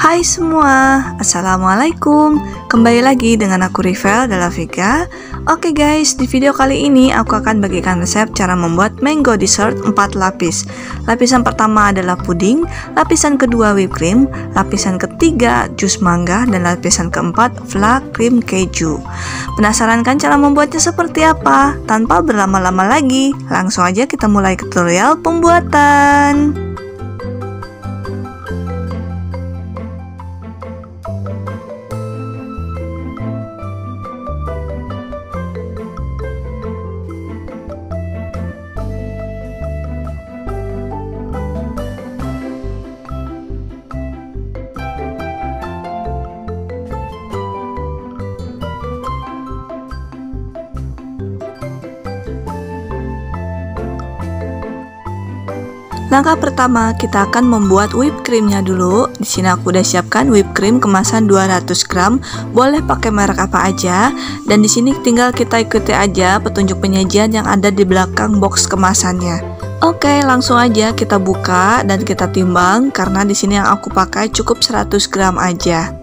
Hai semua, Assalamualaikum. Kembali lagi dengan aku Rivel Delavika. Oke guys, di video kali ini aku akan bagikan resep cara membuat mango dessert 4 lapis. Lapisan pertama adalah puding, lapisan kedua whipped cream, lapisan ketiga jus mangga, dan lapisan keempat flake krim keju. Penasaran kan cara membuatnya seperti apa? Tanpa berlama-lama lagi, langsung aja kita mulai tutorial pembuatan. Langkah pertama, kita akan membuat whipped creamnya dulu. Di sini aku udah siapkan whipped cream kemasan 200 gram. Boleh pakai merek apa aja. Dan di sini tinggal kita ikuti aja petunjuk penyajian yang ada di belakang box kemasannya. Oke, langsung aja kita buka dan kita timbang karena di sini yang aku pakai cukup 100 gram aja.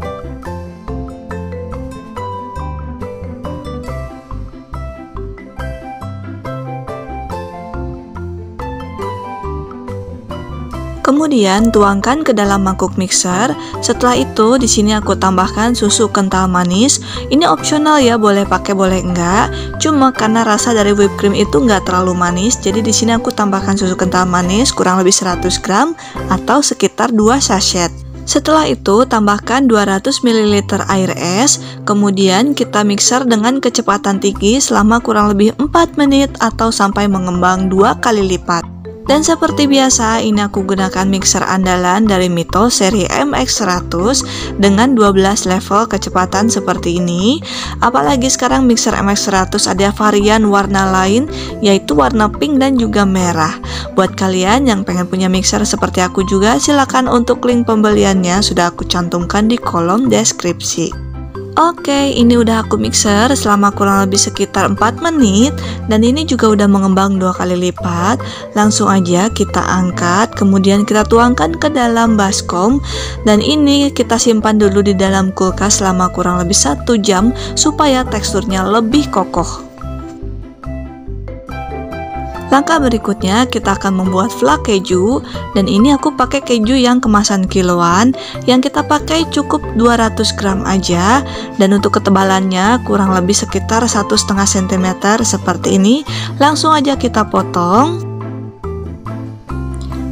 Kemudian tuangkan ke dalam mangkuk mixer. Setelah itu di sini aku tambahkan susu kental manis. Ini opsional ya, boleh pakai boleh enggak. Cuma karena rasa dari whipped cream itu enggak terlalu manis, jadi di sini aku tambahkan susu kental manis kurang lebih 100 gram atau sekitar 2 sachet. Setelah itu tambahkan 200 ml air es. Kemudian kita mixer dengan kecepatan tinggi selama kurang lebih 4 menit atau sampai mengembang 2 kali lipat. Dan seperti biasa, ini aku gunakan mixer andalan dari Mito seri MX100 dengan 12 level kecepatan seperti ini. Apalagi sekarang mixer MX100 ada varian warna lain, yaitu warna pink dan juga merah. Buat kalian yang pengen punya mixer seperti aku juga, silakan untuk link pembeliannya sudah aku cantumkan di kolom deskripsi. Oke, ini udah aku mixer selama kurang lebih sekitar 4 menit dan ini juga udah mengembang 2 kali lipat. Langsung aja kita angkat, kemudian kita tuangkan ke dalam baskom dan ini kita simpan dulu di dalam kulkas selama kurang lebih 1 jam supaya teksturnya lebih kokoh. Langkah berikutnya kita akan membuat flake keju dan ini aku pakai keju yang kemasan kiloan. Yang kita pakai cukup 200 gram aja dan untuk ketebalannya kurang lebih sekitar 1,5 cm seperti ini. Langsung aja kita potong.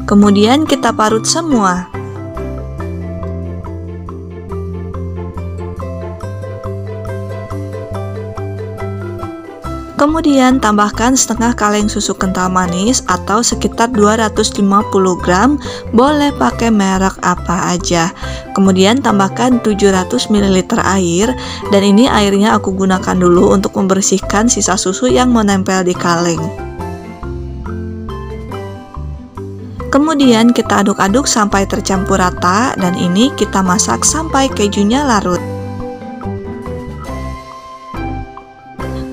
Kemudian kita parut semua. Kemudian tambahkan setengah kaleng susu kental manis atau sekitar 250 gram, boleh pakai merek apa aja. Kemudian tambahkan 700 ml air dan ini airnya aku gunakan dulu untuk membersihkan sisa susu yang menempel di kaleng. Kemudian kita aduk-aduk sampai tercampur rata dan ini kita masak sampai kejunya larut.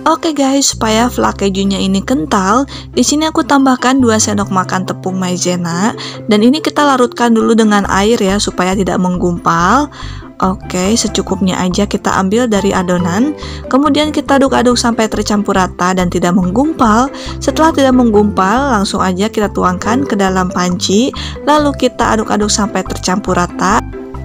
Oke guys, supaya flake kejunya ini kental, di sini aku tambahkan 2 sendok makan tepung maizena dan ini kita larutkan dulu dengan air ya supaya tidak menggumpal. Oke, secukupnya aja kita ambil dari adonan. Kemudian kita aduk-aduk sampai tercampur rata dan tidak menggumpal. Setelah tidak menggumpal, langsung aja kita tuangkan ke dalam panci. Lalu kita aduk-aduk sampai tercampur rata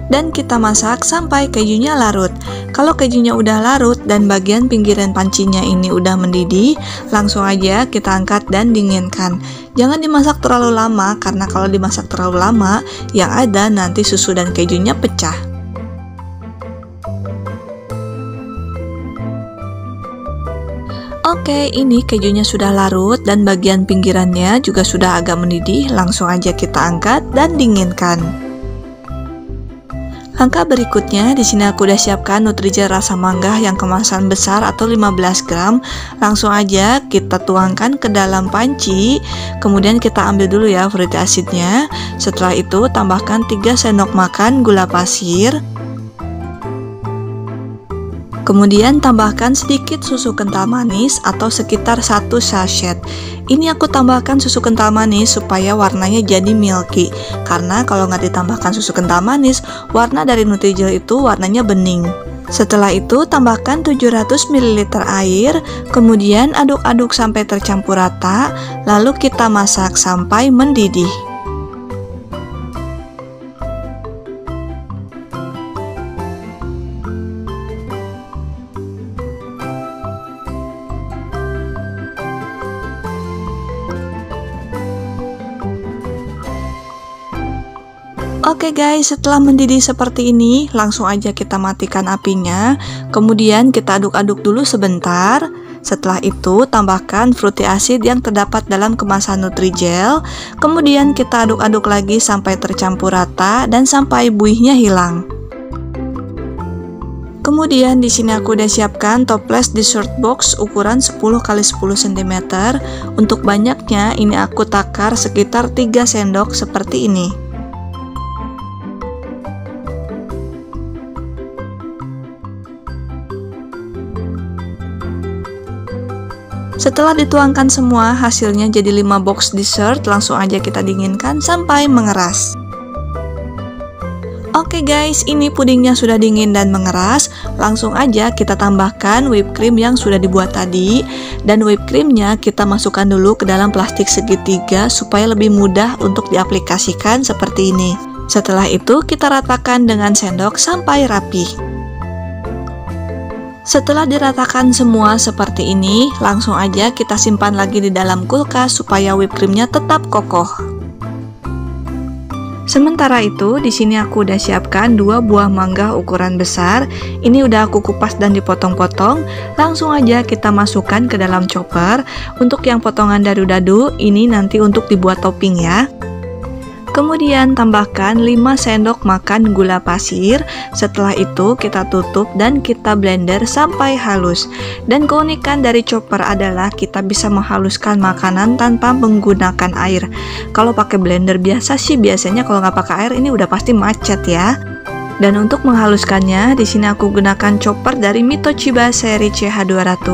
dan kita masak sampai kejunya larut. Kalau kejunya udah larut dan bagian pinggiran pancinya ini udah mendidih, langsung aja kita angkat dan dinginkan. Jangan dimasak terlalu lama karena kalau dimasak terlalu lama, yang ada nanti susu dan kejunya pecah. Oke, ini kejunya sudah larut dan bagian pinggirannya juga sudah agak mendidih. Langsung aja kita angkat dan dinginkan. Langkah berikutnya, di sini aku udah siapkan Nutrijel rasa mangga yang kemasan besar atau 15 gram. Langsung aja kita tuangkan ke dalam panci. Kemudian kita ambil dulu ya fruity acidnya. Setelah itu tambahkan 3 sendok makan gula pasir. Kemudian tambahkan sedikit susu kental manis atau sekitar 1 sachet. Ini aku tambahkan susu kental manis supaya warnanya jadi milky. Karena kalau nggak ditambahkan susu kental manis, warna dari Nutrijel itu warnanya bening. Setelah itu tambahkan 700 ml air, kemudian aduk-aduk sampai tercampur rata, lalu kita masak sampai mendidih. Oke guys, setelah mendidih seperti ini, langsung aja kita matikan apinya. Kemudian kita aduk-aduk dulu sebentar. Setelah itu, tambahkan fruity acid yang terdapat dalam kemasan Nutrijel. Kemudian kita aduk-aduk lagi sampai tercampur rata dan sampai buihnya hilang. Kemudian di sini aku udah siapkan toples dessert box ukuran 10 x 10 cm. Untuk banyaknya, ini aku takar sekitar 3 sendok seperti ini. Setelah dituangkan semua, hasilnya jadi 5 box dessert. Langsung aja kita dinginkan sampai mengeras. Oke guys, ini pudingnya sudah dingin dan mengeras. Langsung aja kita tambahkan whipped cream yang sudah dibuat tadi. Dan whipped creamnya kita masukkan dulu ke dalam plastik segitiga supaya lebih mudah untuk diaplikasikan seperti ini. Setelah itu kita ratakan dengan sendok sampai rapi. Setelah diratakan semua seperti ini, langsung aja kita simpan lagi di dalam kulkas supaya whipped creamnya tetap kokoh. Sementara itu, di sini aku udah siapkan 2 buah mangga ukuran besar. Ini udah aku kupas dan dipotong-potong. Langsung aja kita masukkan ke dalam chopper. Untuk yang potongan dadu-dadu, ini nanti untuk dibuat topping ya. Kemudian tambahkan 5 sendok makan gula pasir. Setelah itu kita tutup dan kita blender sampai halus. Dan keunikan dari chopper adalah kita bisa menghaluskan makanan tanpa menggunakan air. Kalau pakai blender biasa sih biasanya kalau nggak pakai air ini udah pasti macet ya. Dan untuk menghaluskannya, di sini aku gunakan chopper dari Mitochiba seri CH200.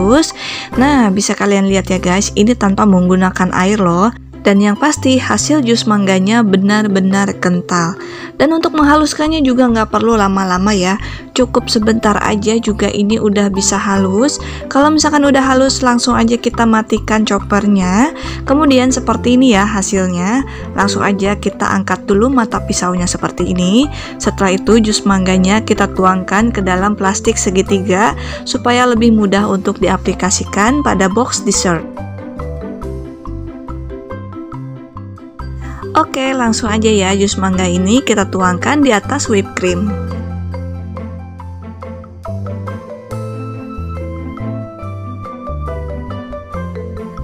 Nah, bisa kalian lihat ya guys, ini tanpa menggunakan air loh. Dan yang pasti hasil jus mangganya benar-benar kental. Dan untuk menghaluskannya juga nggak perlu lama-lama ya. Cukup sebentar aja juga ini udah bisa halus. Kalau misalkan udah halus, langsung aja kita matikan choppernya. Kemudian seperti ini ya hasilnya. Langsung aja kita angkat dulu mata pisaunya seperti ini. Setelah itu jus mangganya kita tuangkan ke dalam plastik segitiga supaya lebih mudah untuk diaplikasikan pada box dessert. Oke, langsung aja ya jus mangga ini kita tuangkan di atas whipped cream.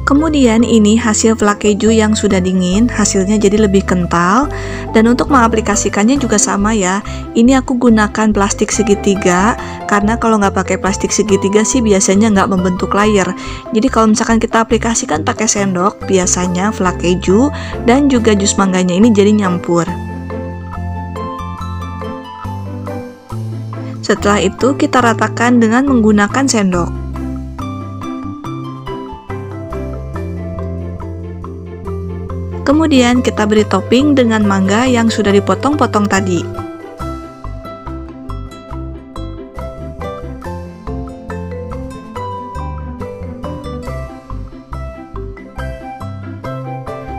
Kemudian ini hasil flak keju yang sudah dingin, hasilnya jadi lebih kental. Dan untuk mengaplikasikannya juga sama ya. Ini aku gunakan plastik segitiga, karena kalau nggak pakai plastik segitiga sih biasanya nggak membentuk layer. Jadi kalau misalkan kita aplikasikan pakai sendok, biasanya flak keju dan juga jus mangganya ini jadi nyampur. Setelah itu kita ratakan dengan menggunakan sendok. Kemudian kita beri topping dengan mangga yang sudah dipotong-potong tadi.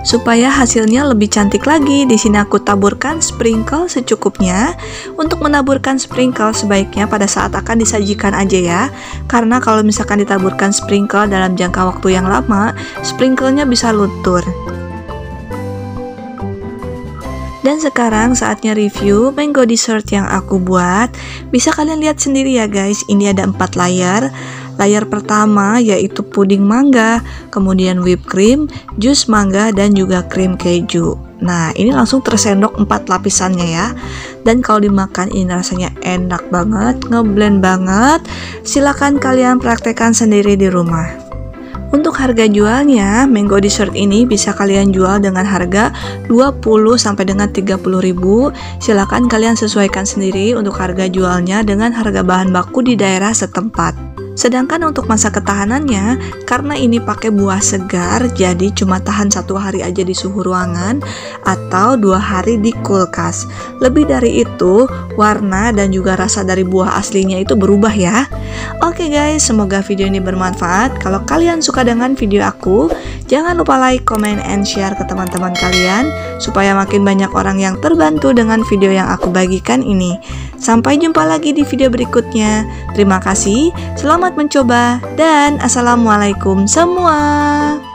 Supaya hasilnya lebih cantik lagi, di sini aku taburkan sprinkle secukupnya. Untuk menaburkan sprinkle sebaiknya pada saat akan disajikan aja ya. Karena kalau misalkan ditaburkan sprinkle dalam jangka waktu yang lama, sprinklenya bisa luntur. Dan sekarang saatnya review mango dessert yang aku buat. Bisa kalian lihat sendiri ya guys, ini ada 4 layer. Layer pertama yaitu puding mangga, kemudian whipped cream, jus mangga, dan juga krim keju. Nah, ini langsung tersendok 4 lapisannya ya. Dan kalau dimakan ini rasanya enak banget, ngeblend banget. Silahkan kalian praktekkan sendiri di rumah. Untuk harga jualnya, mango dessert ini bisa kalian jual dengan harga 20 sampai dengan 30.000. Silakan kalian sesuaikan sendiri untuk harga jualnya dengan harga bahan baku di daerah setempat. Sedangkan untuk masa ketahanannya, karena ini pakai buah segar, jadi cuma tahan 1 hari aja di suhu ruangan atau 2 hari di kulkas. Lebih dari itu, warna dan juga rasa dari buah aslinya itu berubah ya. Oke guys, semoga video ini bermanfaat. Kalau kalian suka dengan video aku, jangan lupa like, comment, and share ke teman-teman kalian supaya makin banyak orang yang terbantu dengan video yang aku bagikan ini. Sampai jumpa lagi di video berikutnya. Terima kasih, selamat mencoba, dan assalamualaikum semua.